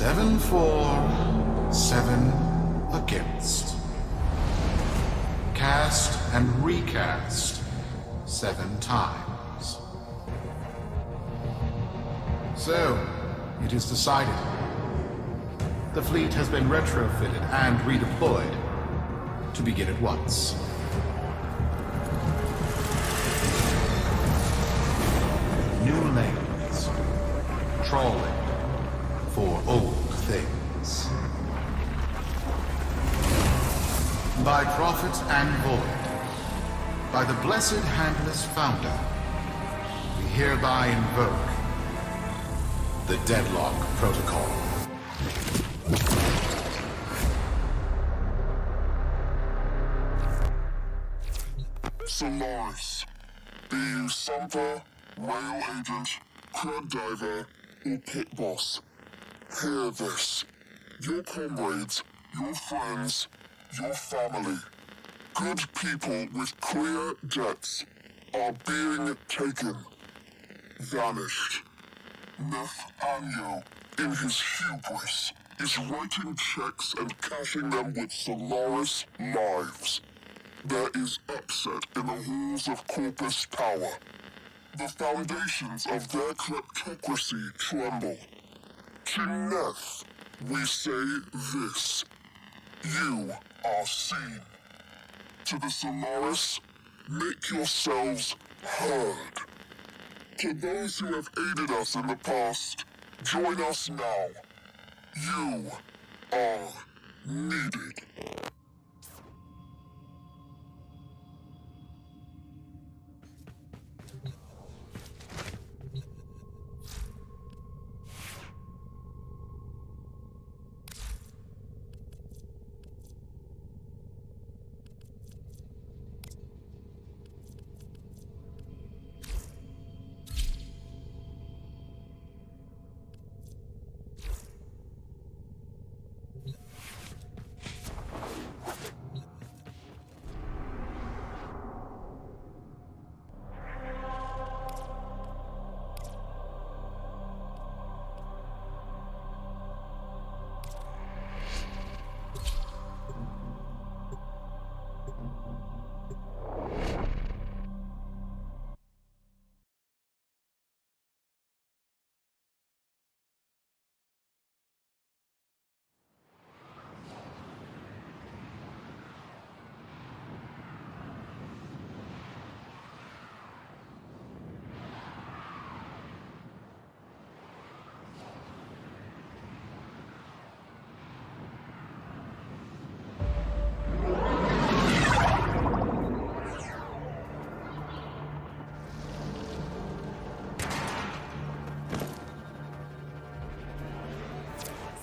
7 for, 7 against. Cast and recast 7 times. So, it is decided. The fleet has been retrofitted and redeployed to begin at once. New lanes. Trawling for old things. By prophet and void, by the blessed handless founder, we hereby invoke the Deadlock Protocol. Solaris, be you Sumper, rail agent, crab diver, or pit boss. Hear this. Your comrades, your friends, your family, good people with clear debts are being taken. Vanished. Nathaniel, in his hubris, is writing checks and cashing them with Solaris lives. There is upset in the halls of Corpus power. The foundations of their kleptocracy tremble. To Neth, we say this. You are seen. To the Solaris, make yourselves heard. To those who have aided us in the past, join us now. You are needed.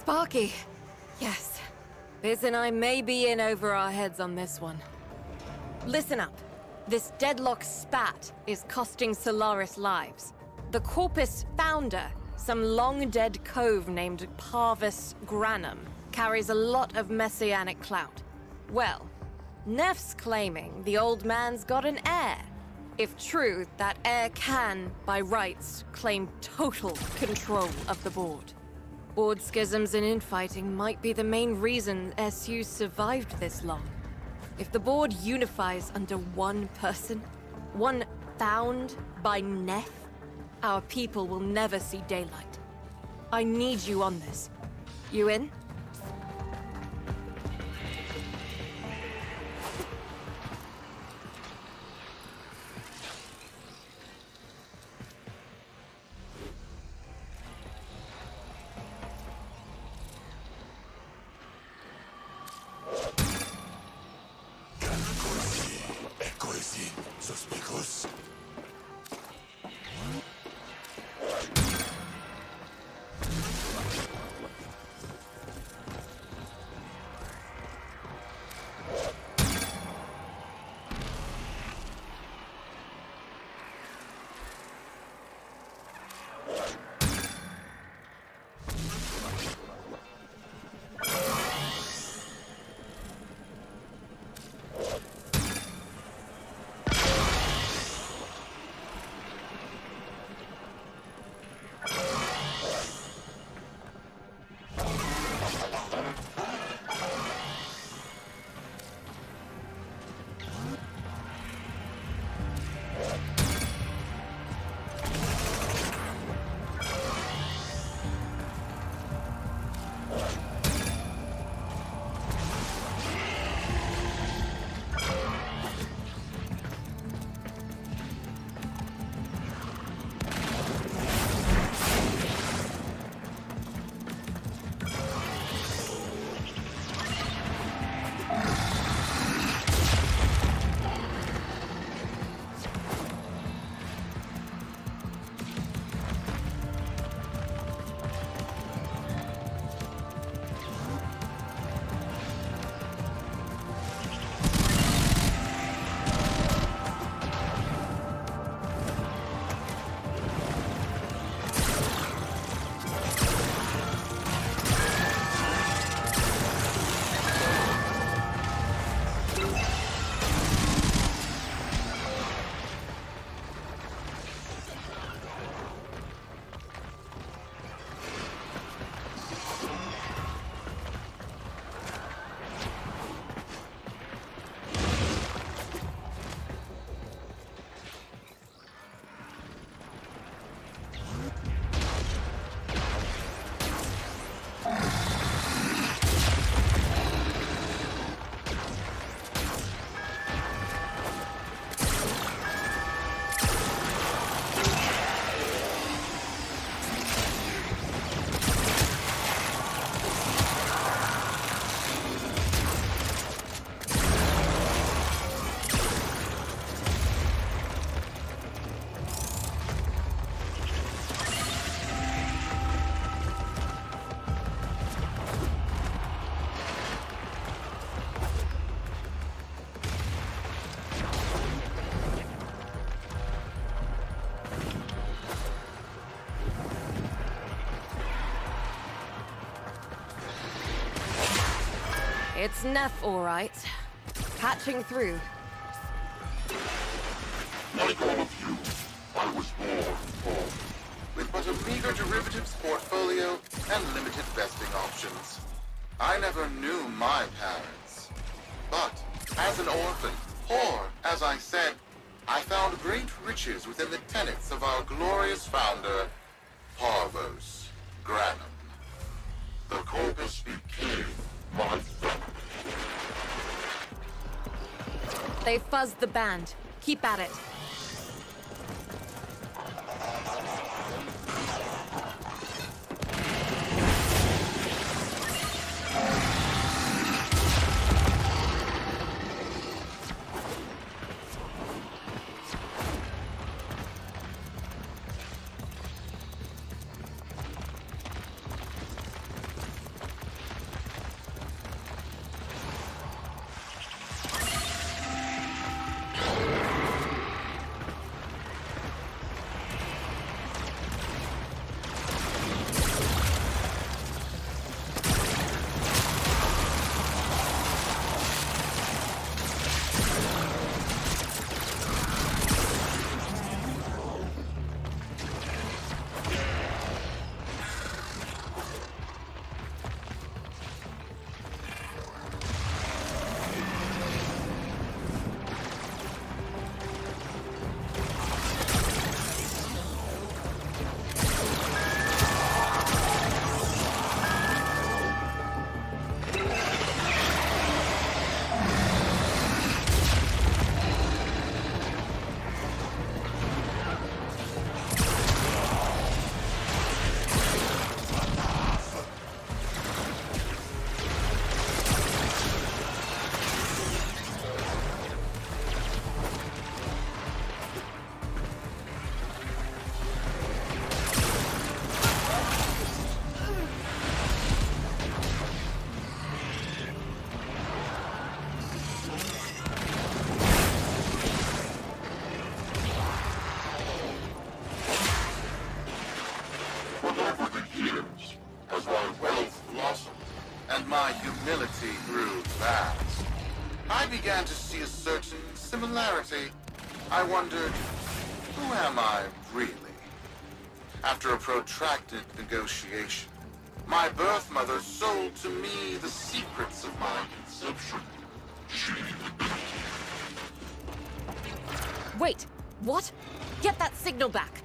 Sparky. Yes. Biz and I may be in over our heads on this one. Listen up. This Deadlock spat is costing Solaris lives. The Corpus founder, some long-dead cove named Parvis Granum, carries a lot of messianic clout. Well, Neff's claiming the old man's got an heir. If true, that heir can, by rights, claim total control of the board. Board schisms and infighting might be the main reason SU survived this long. If the board unifies under one person, one found by Neff, our people will never see daylight. I need you on this. You in? It's Neff, all right. Patching through. Like all of you, I was born poor. With but a meager derivatives portfolio and limited vesting options. I never knew my parents. But, as an orphan, poor, as I said, I found great riches within the tenets of our glorious founder, Parvos Granum. The corpus became my family. They fuzzed the band. Keep at it. Humility grew fast. I began to see a certain similarity. I wondered, who am I really? After a protracted negotiation, my birth mother sold to me the secrets of my conception. Wait, what? Get that signal back.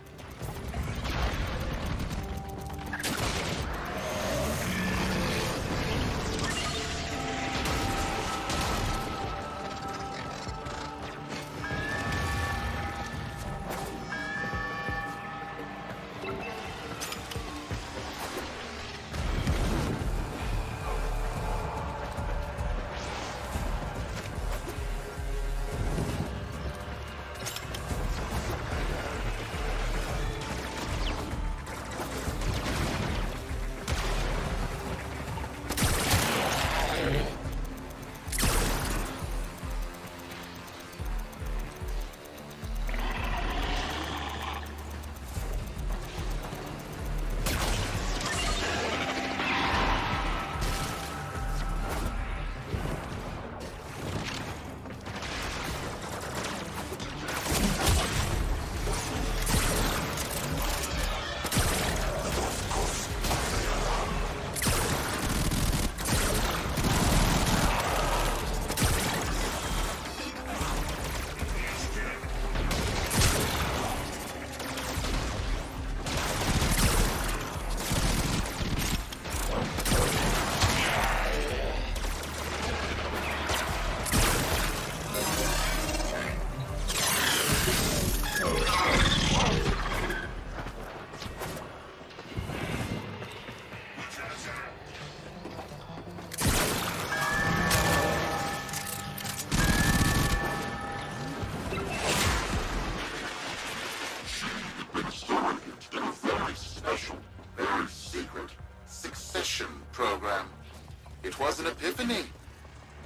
It was an epiphany.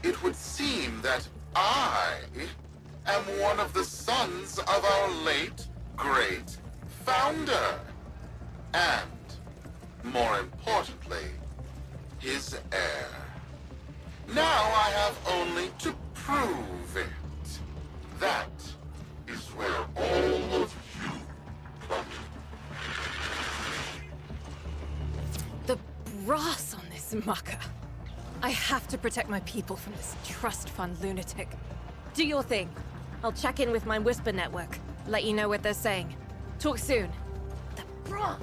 It would seem that I am one of the sons of our late, great founder. And, more importantly, his heir. Now I have only to prove it. That is where all of you come in. The brass on this mucker. I have to protect my people from this trust fund lunatic. Do your thing. I'll check in with my Whisper network. Let you know what they're saying. Talk soon. The brass!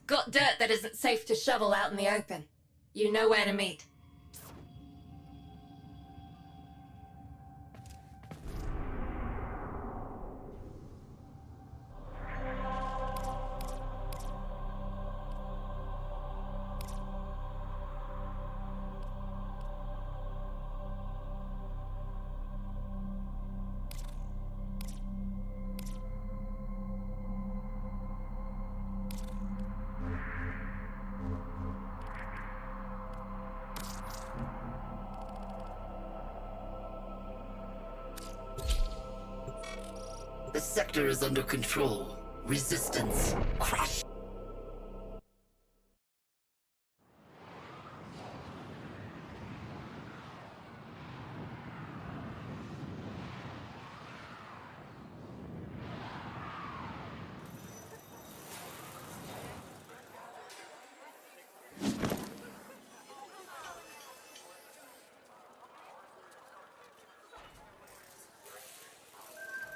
Got dirt that isn't safe to shovel out in the open. You know where to meet. The sector is under control. Resistance, crush.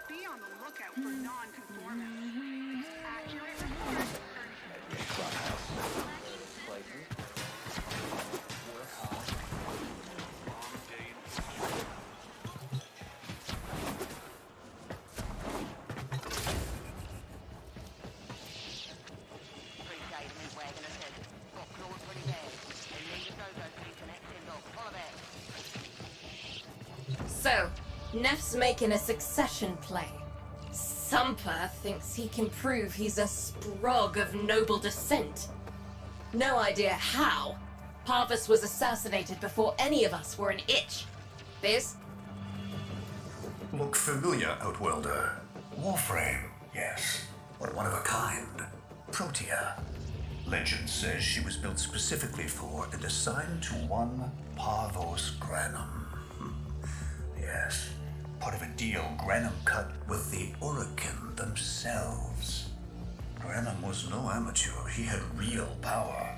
Be on the lookout for non-conformists. Accurate reports. So, Neff's making a succession play. Sumper thinks he can prove he's a sprog of noble descent. No idea how. Parvus was assassinated before any of us were an itch. Biz? Look familiar, Outworlder. Warframe, yes, but one of a kind. Protea. Legend says she was built specifically for and assigned to one Parvos Granum. Yes, part of a deal Granum cut with the Orokin themselves. Granum was no amateur, he had real power.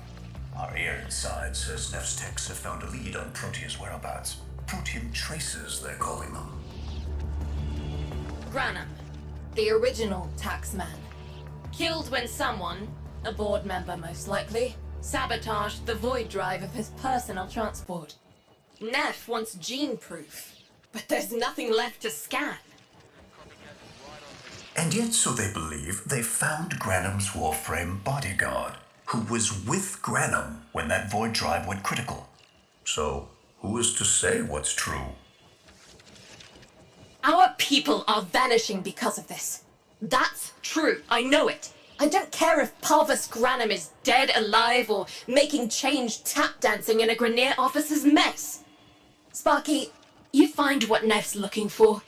Our ear inside says Neff's techs have found a lead on Protea's whereabouts. Protean traces, they're calling them. Granum, the original taxman. Killed when someone, a board member most likely, sabotaged the void drive of his personal transport. Neff wants gene proof, but there's nothing left to scan. And yet, so they believe, they found Granum's Warframe bodyguard, who was with Granum when that void drive went critical. So, who is to say what's true? Our people are vanishing because of this. That's true, I know it. I don't care if Parvus Granum is dead, alive, or making change tap dancing in a Grenier officer's mess. Sparky, you find what Neff's looking for.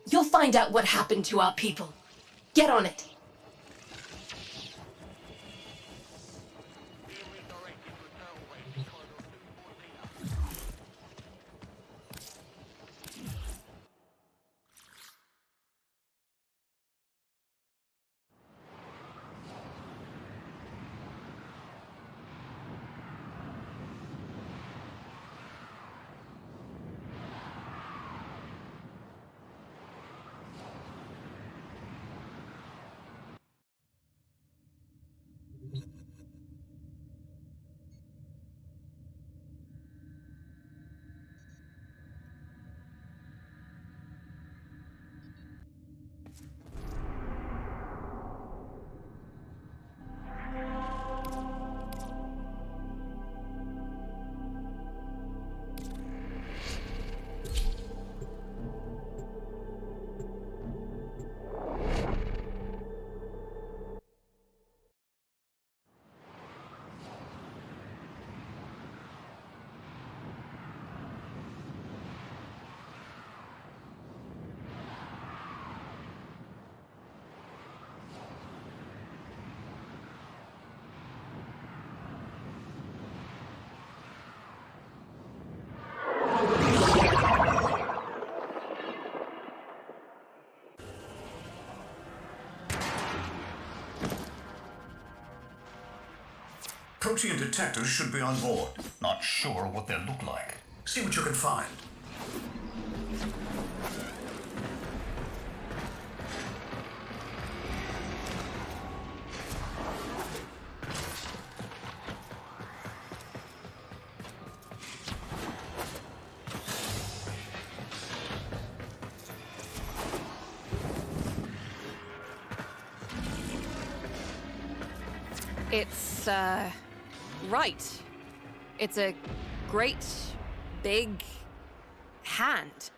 You'll find out what happened to our people. Get on it. Protean detectors should be on board. Not sure what they'll look like. See what you can find. It's, right. It's a great, big hand.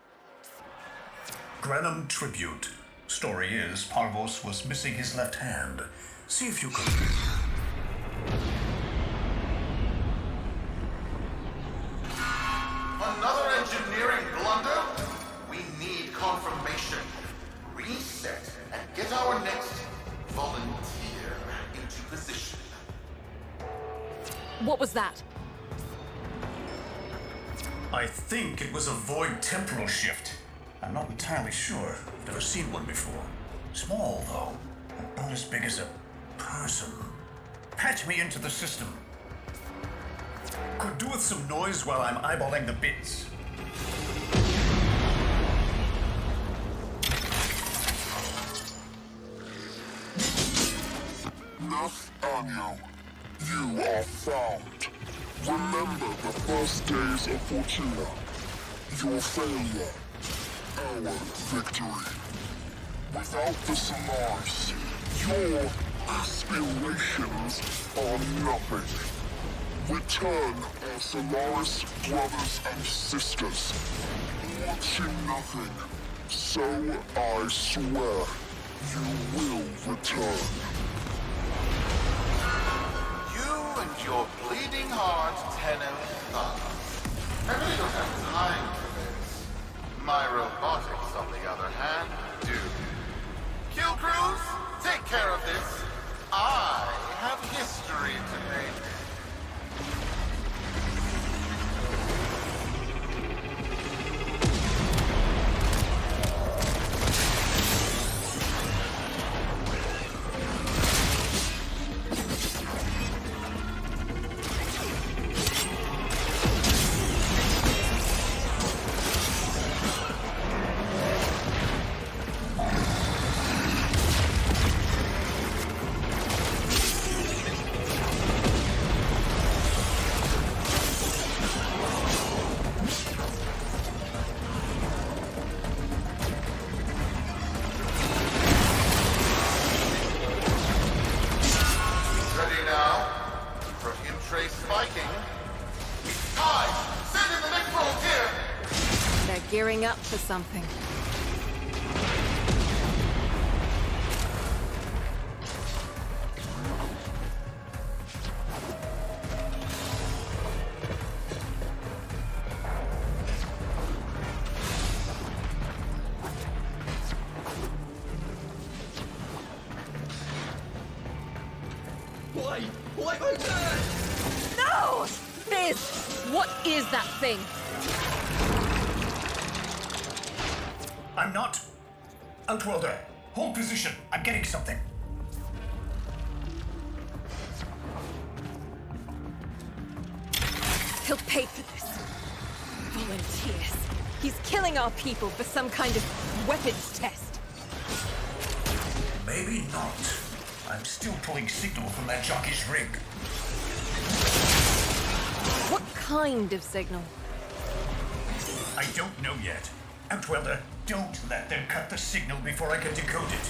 Granum tribute. Story is, Parvos was missing his left hand. See if you can... Another engineering blunder? We need confirmation. Reset and get our next volunteer into position. What was that? I think it was a void temporal shift. I'm not entirely sure. I've never seen one before. Small, though. About as big as a person. Patch me into the system. Could do with some noise while I'm eyeballing the bits. Nathaniel, you are found. Remember the first days of Fortuna. Your failure, our victory. Without the Solaris, your aspirations are nothing. Return our Solaris brothers and sisters. Watching nothing. So I swear, you will return. You and your bleeding heart, Tenno thugs. I really don't have time for this. My robotics, on the other hand, do. Kill crews, take care of this. I have history to make. Gearing up for something. Why am I dead? No! Fizz! What is that thing? I'm not. Outworlder, hold position. I'm getting something. He'll pay for this. Volunteers. He's killing our people for some kind of weapons test. Maybe not. I'm still pulling signal from that jockey's rig. What kind of signal? I don't know yet. Outworlder, don't let them cut the signal before I can decode it.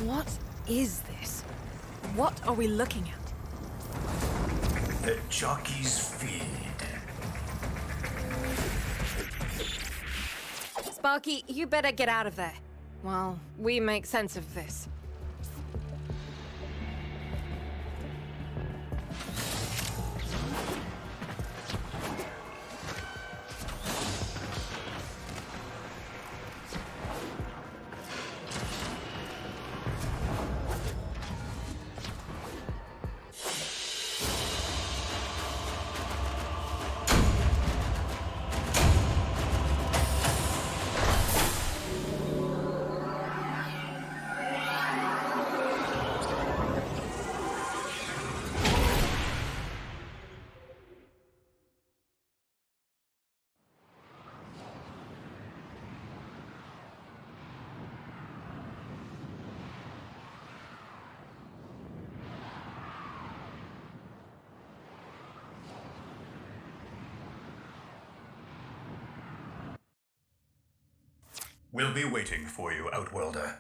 What is this? What are we looking at? The jockey's feed. Sparky, you better get out of there. While we make sense of this. We'll be waiting for you, Outworlder.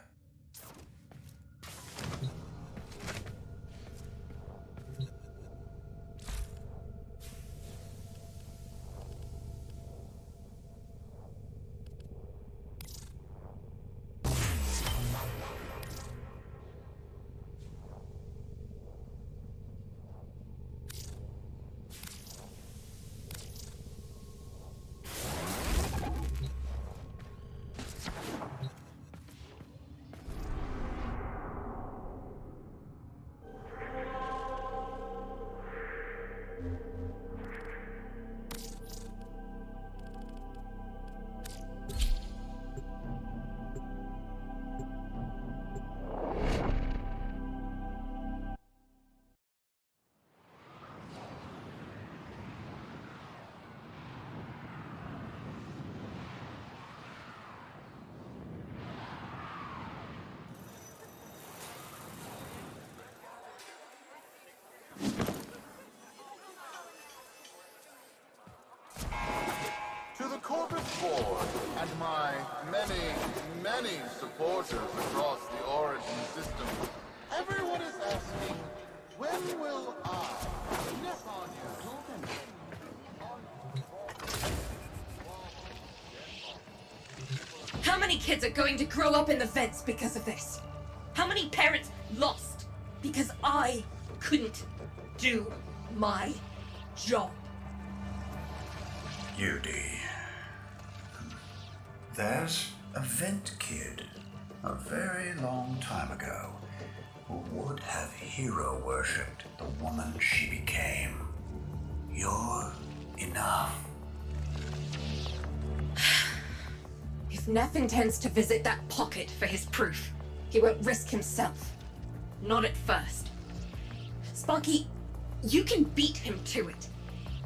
To the Corpus Board and my many supporters across the Origin system, everyone is asking, when will I step on you? How many kids are going to grow up in the vents because of this? How many parents lost because I couldn't do my job? UD. There's a vent kid, a very long time ago, who would have hero worshipped the woman she became. You're enough. If Neff intends to visit that pocket for his proof, he won't risk himself. Not at first. Sparky, you can beat him to it.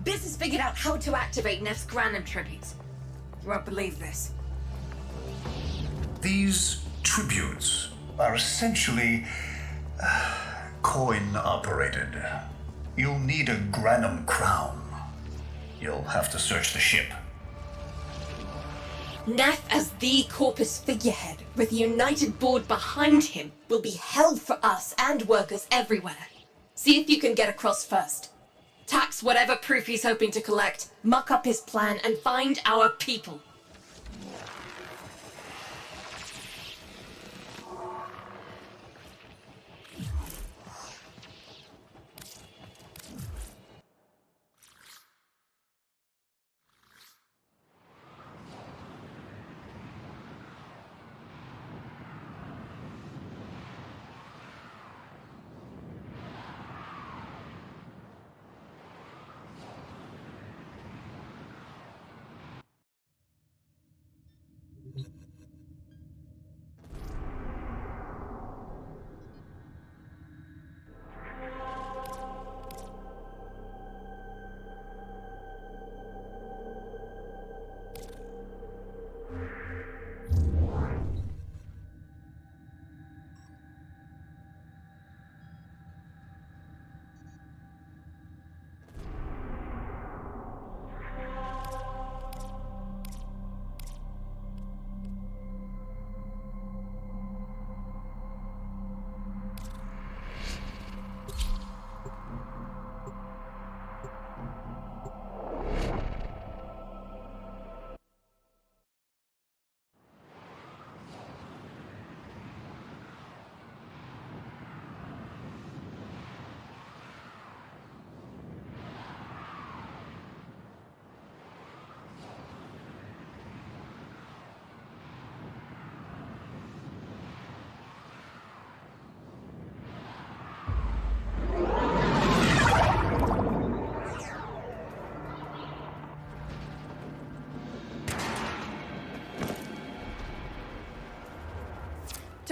Biz has figured out how to activate Neff's Granum tributes. You won't believe this. These tributes are essentially coin-operated. You'll need a Granum crown. You'll have to search the ship. Neff as the Corpus figurehead, with a united board behind him, will be hell for us and workers everywhere. See if you can get across first. Tax whatever proof he's hoping to collect, muck up his plan, and find our people.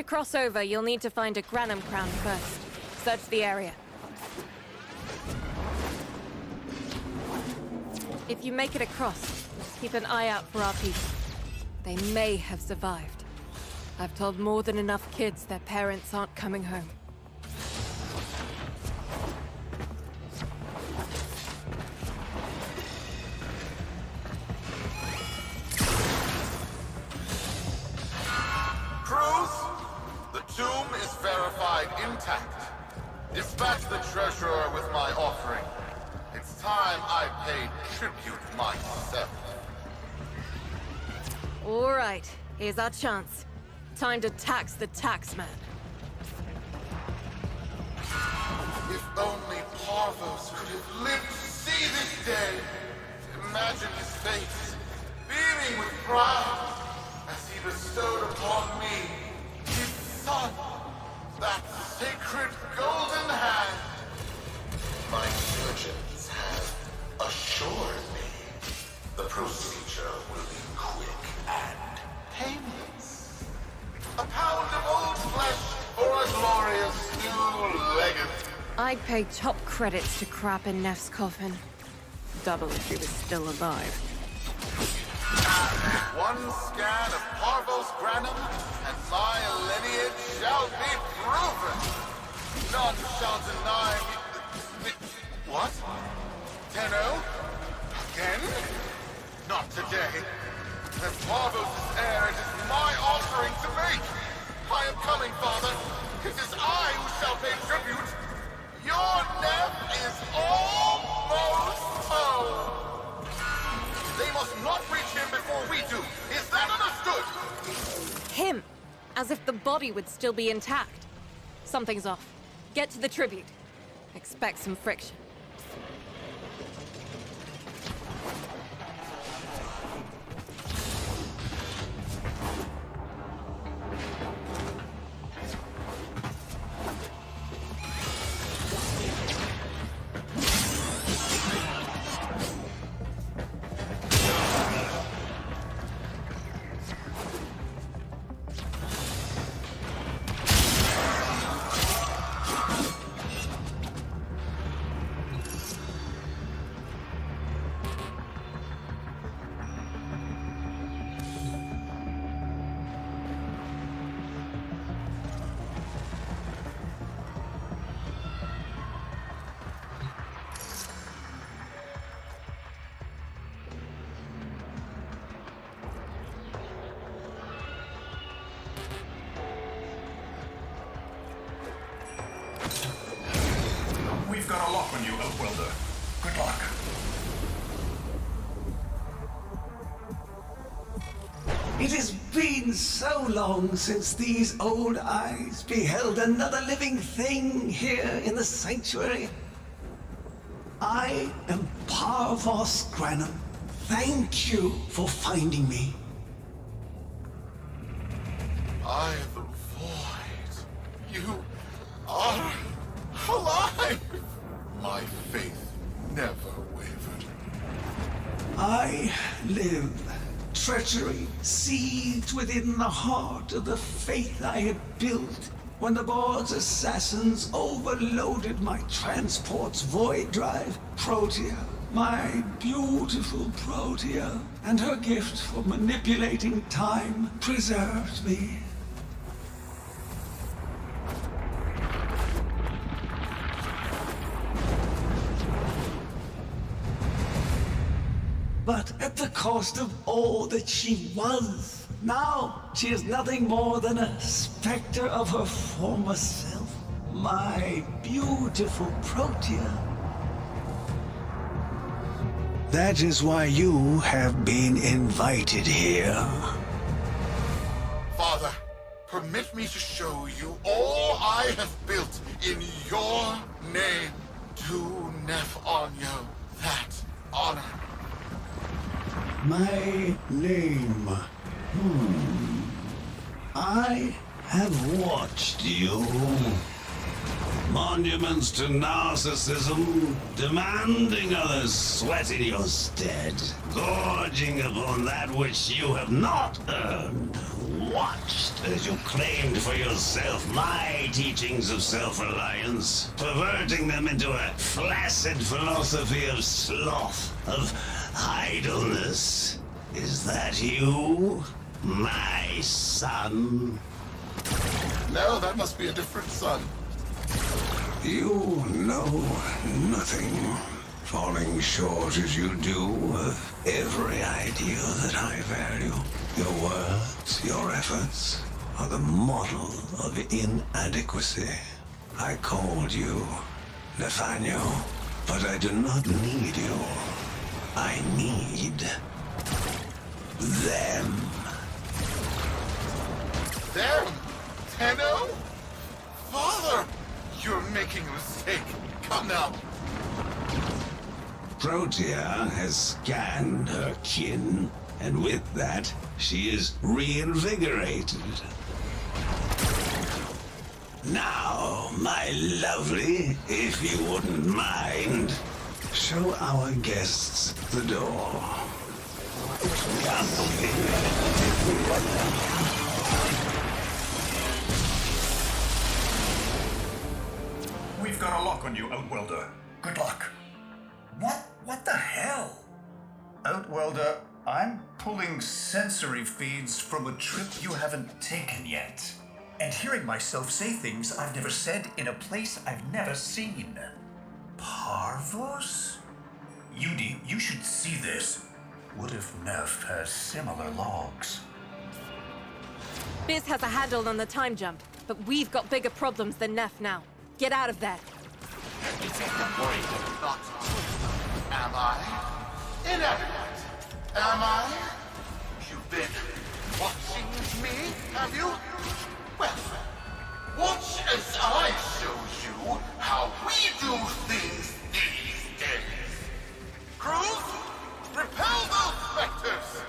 to cross over, you'll need to find a Granum crown first. Search the area. If you make it across, keep an eye out for our people. They may have survived. I've told more than enough kids their parents aren't coming home. The tomb is verified intact. Dispatch the treasurer with my offering. It's time I paid tribute myself. All right, here's our chance. Time to tax the taxman. If only Parvos could have lived to see this day. Imagine his face, beaming with pride, as he bestowed upon me his son, that sacred golden hand. My surgeons have assured me the procedure will be quick and painless. A pound of old flesh for a glorious new legacy. I'd pay top credits to crap in Neff's coffin. Double if she was still alive. One scan of Parvos Granum, and my lineage shall be proven. None shall deny me. What? Tenno? Again? Not today. As Parvos' heir, it is my offering to make. I am coming, Father. It is I who shall pay tribute. Your Neff is almost home. They must not reach him before we do. Is that understood? Him! As if the body would still be intact. Something's off. Get to the tribute. Expect some friction. We've got a lock on you, Welder. Good luck. It has been so long since these old eyes beheld another living thing here in the sanctuary. I am Parvos Granum. Thank you for finding me. I am the void. You are alive. My faith never wavered. I live. Treachery seethed within the heart of the faith I had built when the board's assassins overloaded my transport's void drive. Protea, my beautiful Protea, and her gift for manipulating time preserved me. But at the cost of all that she was. Now she is nothing more than a specter of her former self. My beautiful Protea. That is why you have been invited here. Father, permit me to show you all I have built in your name. To Neff Onyo that honor. My name. I have watched you. Monuments to narcissism, demanding others sweat in your stead, gorging upon that which you have not earned. Watched as you claimed for yourself my teachings of self-reliance, perverting them into a flaccid philosophy of sloth, of idleness. Is that you, my son? No, that must be a different son. You know nothing, falling short as you do of every idea that I value. Your words, your efforts, are the model of inadequacy. I called you Nathaniel, but I do not need you. I need them. Them? Tenno? Father! You're making a mistake. Come now. Protea has scanned her kin, and with that, she is reinvigorated. Now, my lovely, if you wouldn't mind, show our guests the door. We've got a lock on you, Outwelder. Good luck. What the hell? Outwelder, I'm pulling sensory feeds from a trip you haven't taken yet. And hearing myself say things I've never said in a place I've never seen. Parvos? Yudi, you should see this. What if Neff has similar logs? Biz has a handle on the time jump, but we've got bigger problems than Neff now. Get out of there. Not am I? Inadequate. Am I? You've been watching me, have you? Well, watch as I show you how we do things these days. Crews, repel those specters.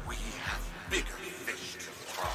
We have bigger fish to fry.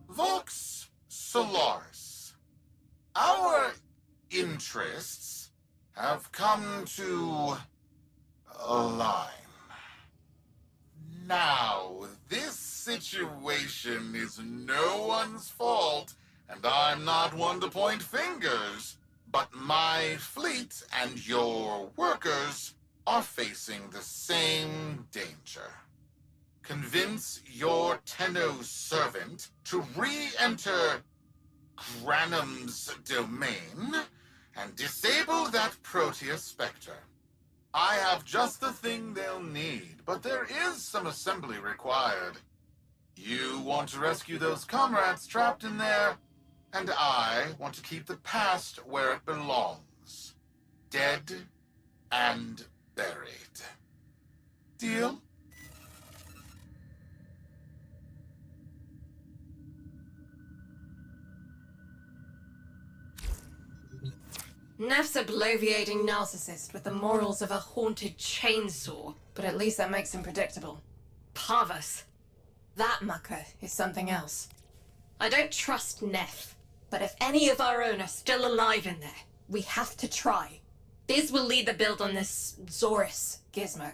Vox Solaris. Our interests have come to align. Now, this situation is no one's fault, and I'm not one to point fingers, but my fleet and your workers are facing the same danger. Convince your Tenno servant to re-enter Granum's domain and disable that Protea Spectre. I have just the thing they'll need, but there is some assembly required. You want to rescue those comrades trapped in there, and I want to keep the past where it belongs. Dead and buried. Deal? Neff's a bloviating narcissist with the morals of a haunted chainsaw, but at least that makes him predictable. Parvus. That mucker is something else. I don't trust Neff, but if any of our own are still alive in there, we have to try. Biz will lead the build on this Zorus gizmo.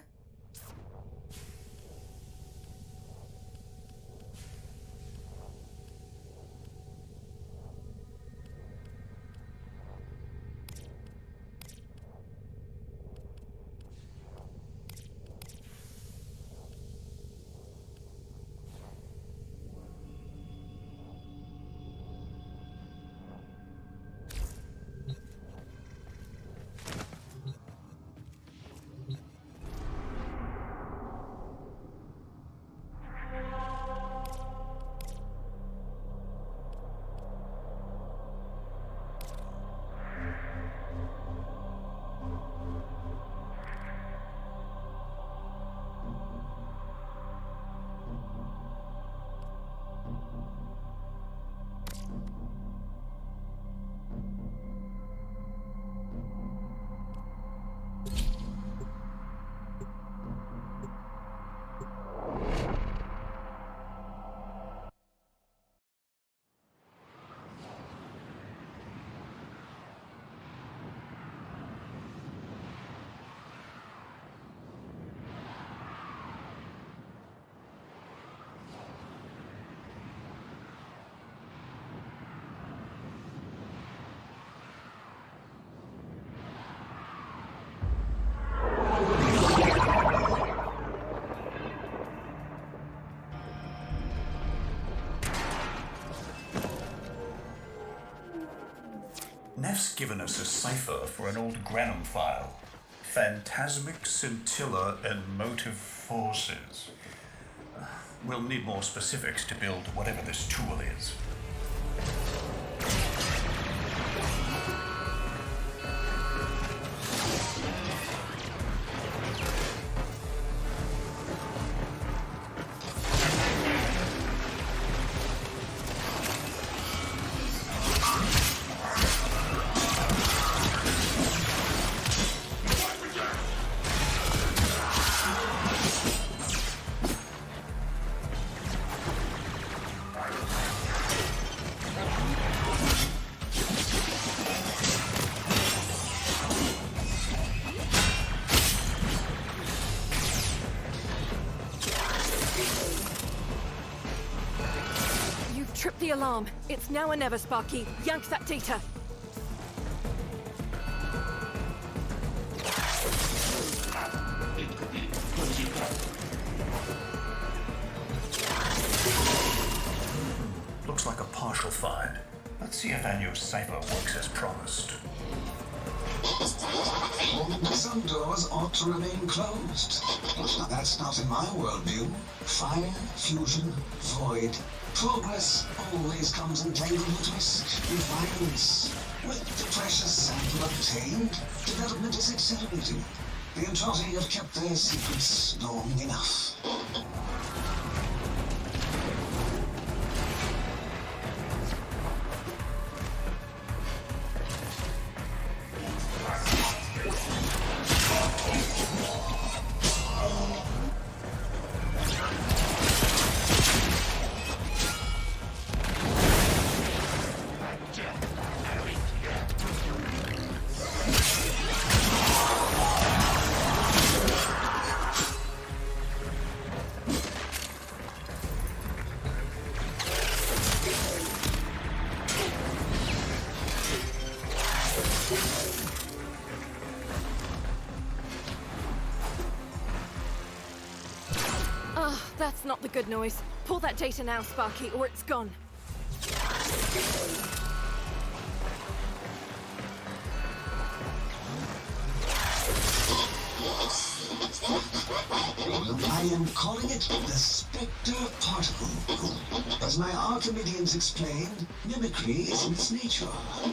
Neff's given us a cipher for an old Granum file. Phantasmic scintilla and motive forces. We'll need more specifics to build whatever this tool is. Trip the alarm. It's now or never, Sparky. Yank that data. Looks like a partial find. Let's see if our new cipher works as promised. Some doors ought to remain closed. Now, that's not in my worldview. Fire, fusion, void. Progress always comes entangled with risk and violence. With the precious sample obtained, development is accelerating. The Entrotti have kept their secrets long enough. That's not the good noise. Pull that data now, Sparky, or it's gone. I am calling it the Spectre Particle. As my Archimedeans explained, mimicry is in its nature.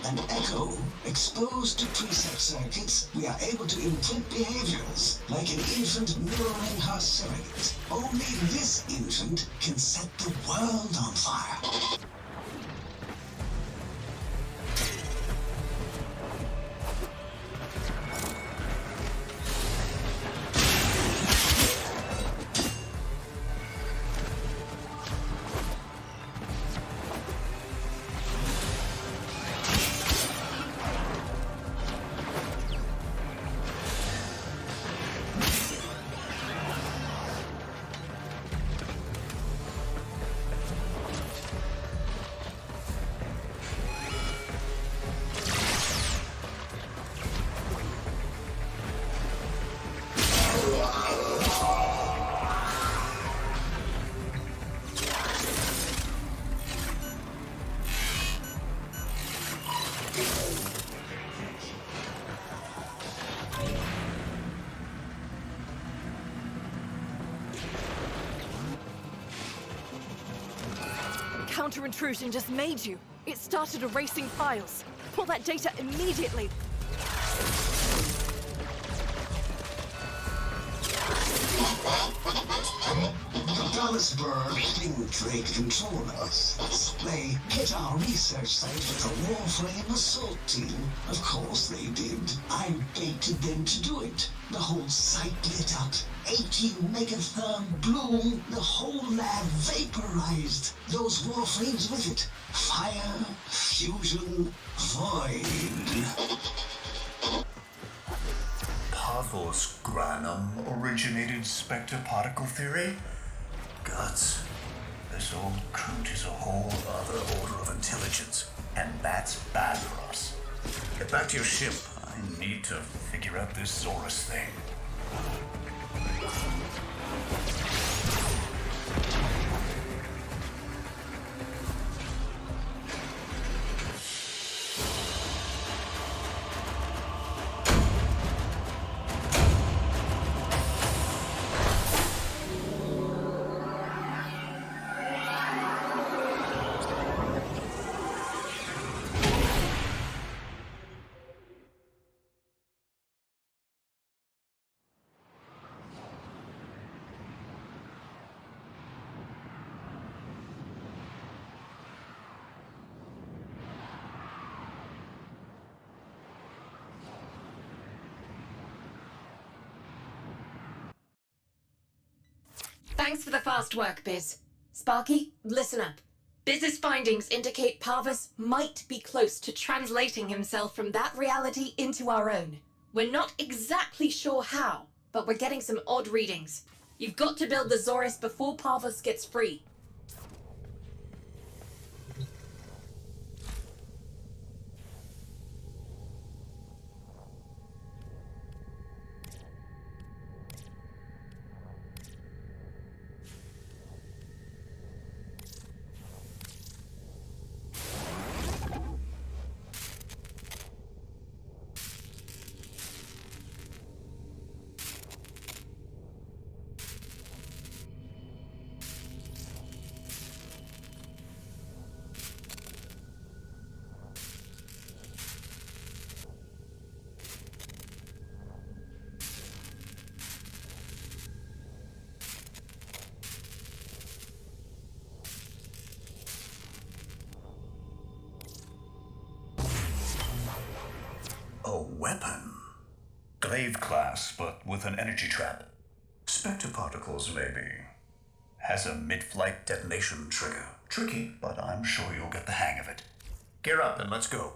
An echo, exposed to preset circuits, we are able to imprint behaviors, like an infant mirroring her surrogate. Only this infant can set the world on fire. counter-intrusion just made you. It started erasing files. Pull that data immediately. The Dallasburg infiltrate control us. They hit our research site with a Warframe assault team. Of course they did. I baited them to do it. The whole site lit up. 18 megatherm bloom. The whole lab vaporized. Those Warframes with it. Fire, fusion, void. Pavos Granum originated spectre particle theory? Guts. This old coot is a whole other order of intelligence, and that's bad for us. Get back to your ship. I need to figure out this Zorus thing. Thanks for the fast work, Biz. Sparky, listen up. Biz's findings indicate Parvus might be close to translating himself from that reality into our own. We're not exactly sure how, but we're getting some odd readings. You've got to build the Zorus before Parvus gets free. A weapon? Glaive class, but with an energy trap. Spectre particles, maybe. Has a mid-flight detonation trigger. Tricky, but I'm sure you'll get the hang of it. Gear up and let's go.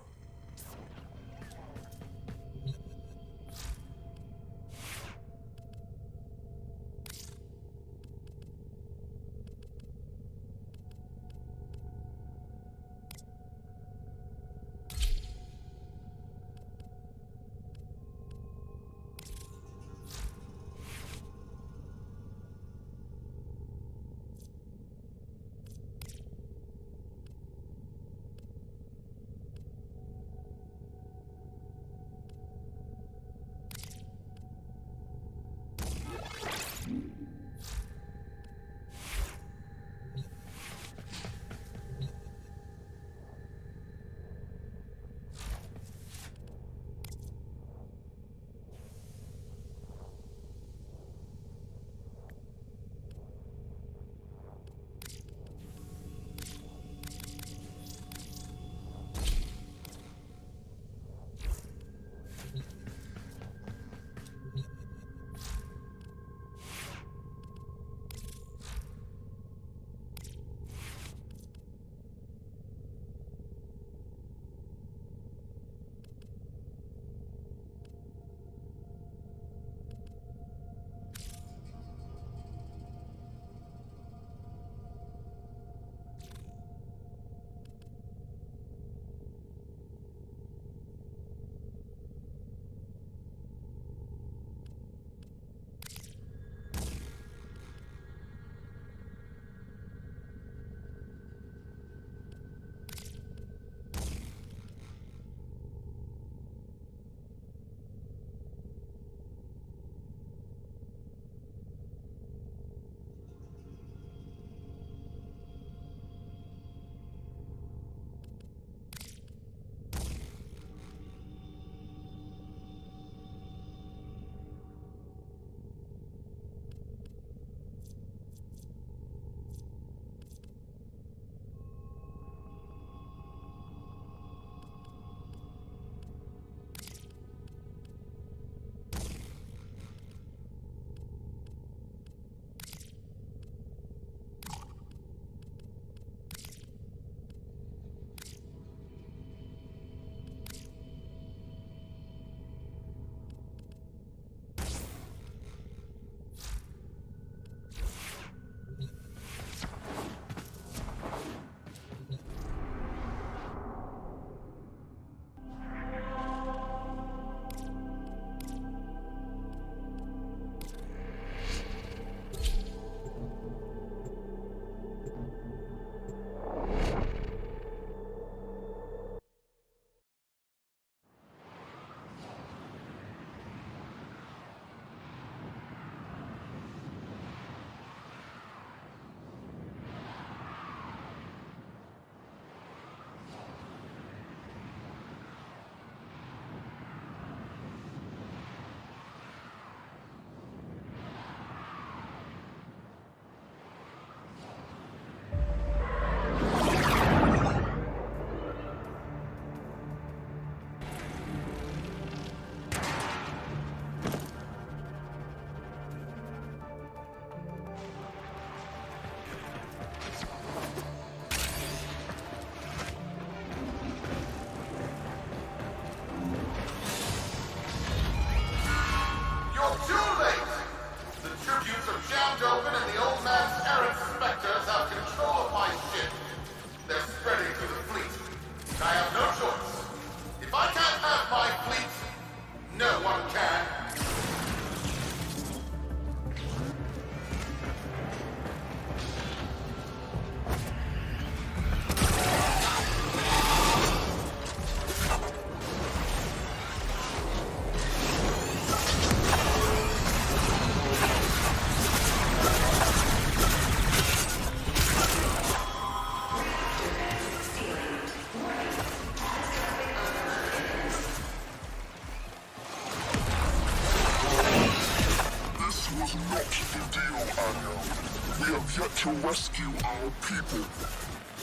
our people.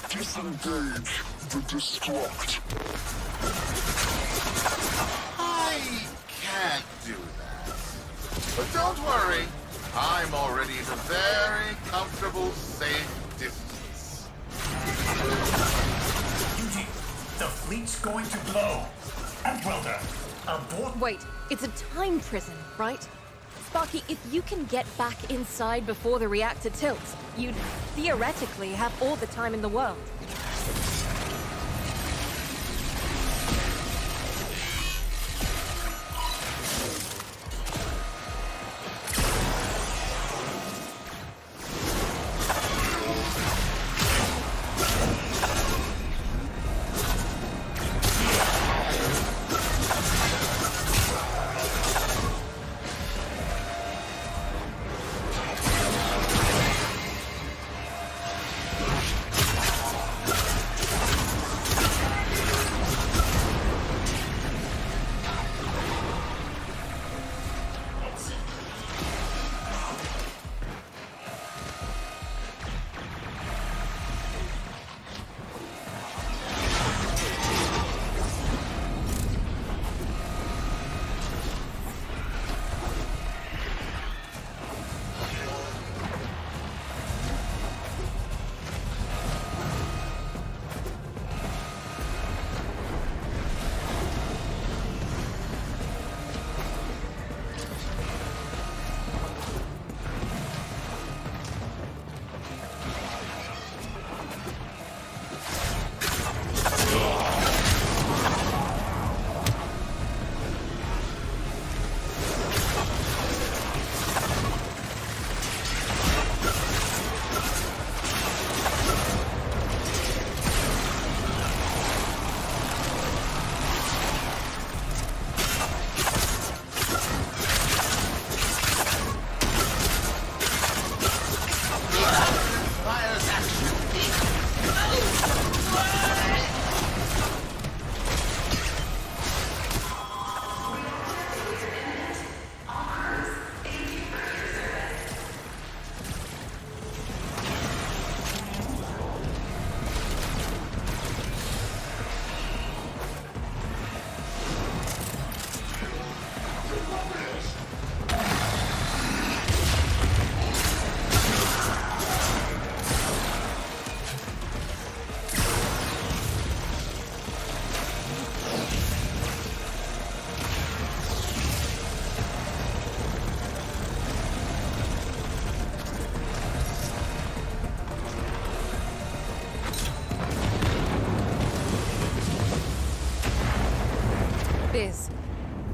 Disengage the destruct. I can't do that. But don't worry, I'm already at a very comfortable, safe distance. Duty, the fleet's going to blow. Outwelder, abort. Wait, it's a time prison, right? Sparky, if you can get back inside before the reactor tilts, you'd theoretically have all the time in the world.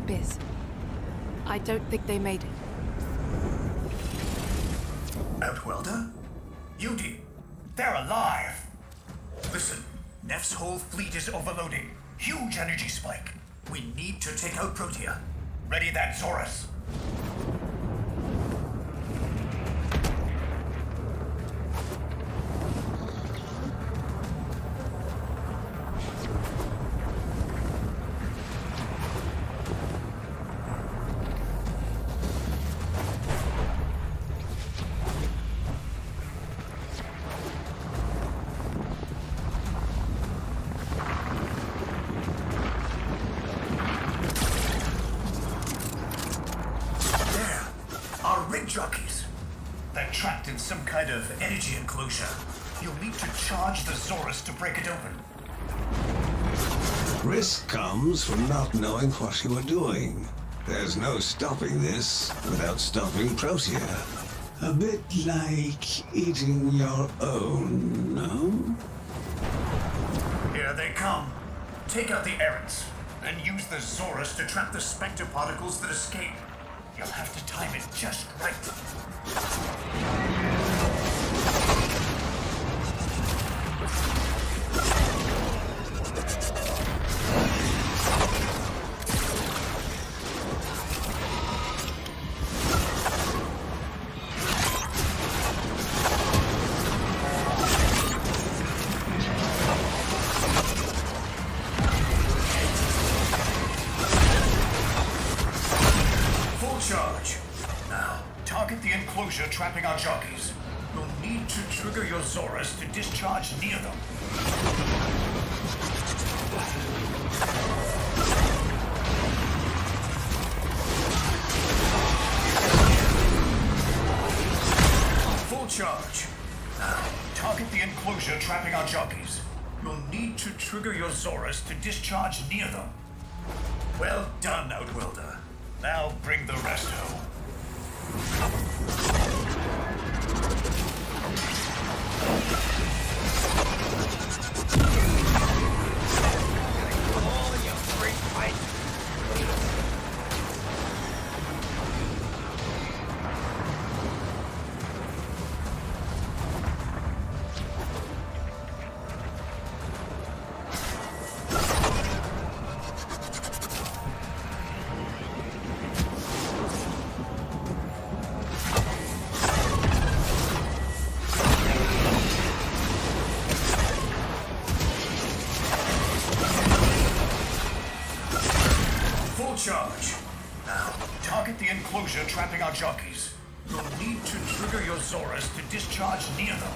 Biz. I don't think they made it. Outwelder? Yudi, they're alive. Listen, Neff's whole fleet is overloading. Huge energy spike. We need to take out Protea. Ready that, Zorus. Jockeys. They're trapped in some kind of energy enclosure. You'll need to charge the Zorus to break it open. Risk comes from not knowing what you are doing. There's no stopping this without stopping Protea. A bit like eating your own, no? Here they come. Take out the errants, and use the Zorus to trap the Spectre particles that escape. You'll have to time it just right. Charge. Now, target the enclosure trapping our jockeys. Zorus to discharge near them. Full charge. Now, target the enclosure trapping our jockeys. You'll need to trigger your Zorus to discharge near them. Well done, Outworlder. Now bring the rest home. Oh, you freak fight! Charge. Now, target the enclosure trapping our jockeys. You'll need to trigger your Zorus to discharge near them.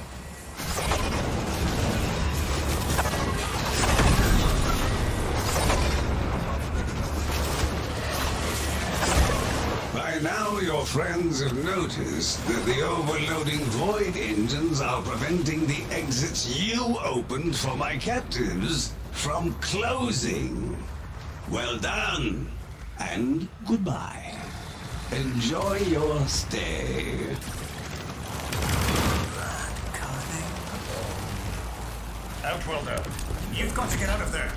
By now, your friends have noticed that the overloading void engines are preventing the exits you opened for my captives from closing. Well done, and goodbye. Enjoy your stay. Outworlder, you've got to get out of there.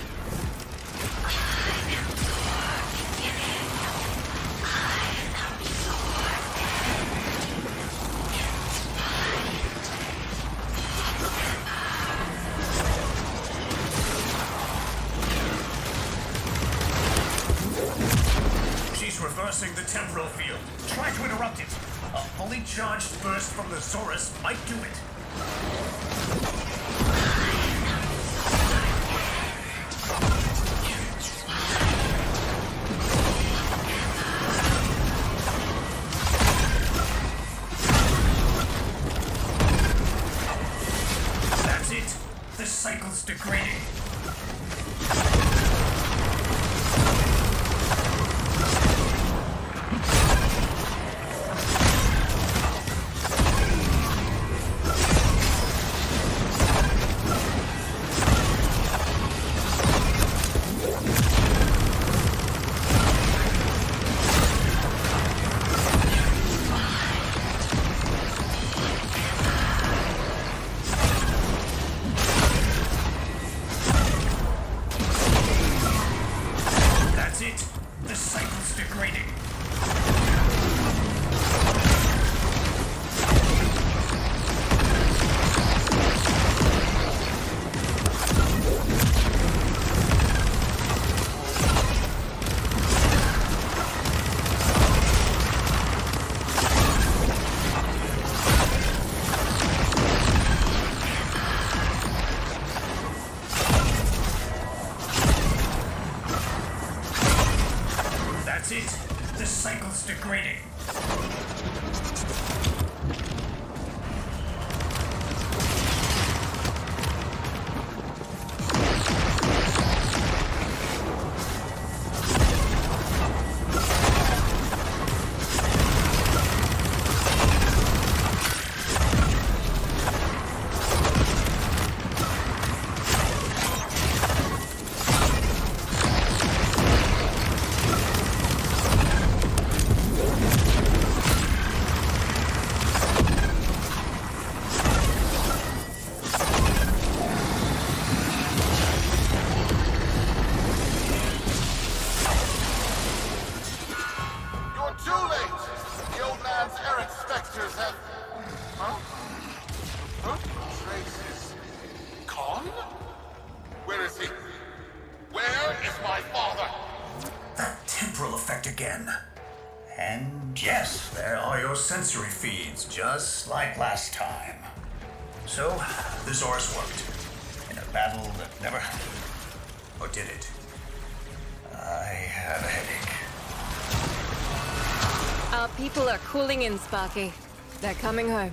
She's reversing the temporal field. Try to interrupt it. A fully charged burst from the Zorus might do it. That's it. The cycle's degrading. That's it. The cycle's degrading. That's it. The cycle's degrading. You're too late! The old man's Eric specters have... Huh? Huh? Trace is... gone? Where is he? Where is my father? That temporal effect again. And yes, there are your sensory feeds, just like last time. So, the Zorus worked. In a battle that never happened. Or did it? I have a headache. Our people are cooling in, Sparky. They're coming home.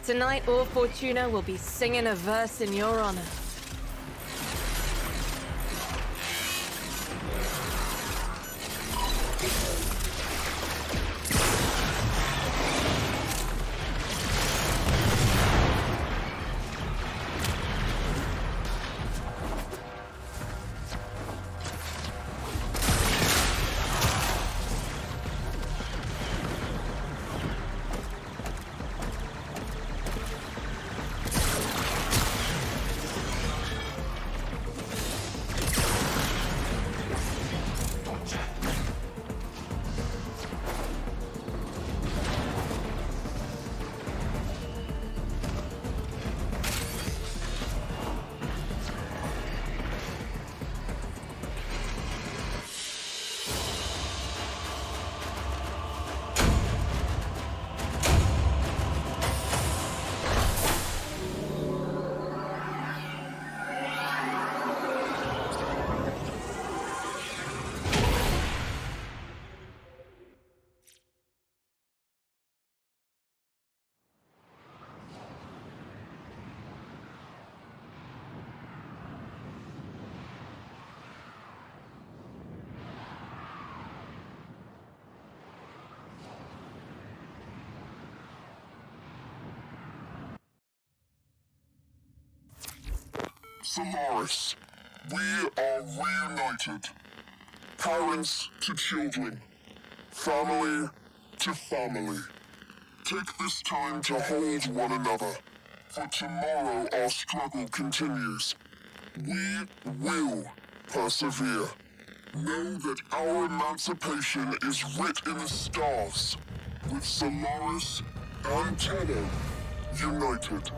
Tonight, all Fortuna will be singing a verse in your honor. Solaris, we are reunited. Parents to children. Family to family. Take this time to hold one another. For tomorrow our struggle continues. We will persevere. Know that our emancipation is writ in the stars. With Solaris and Tenno united.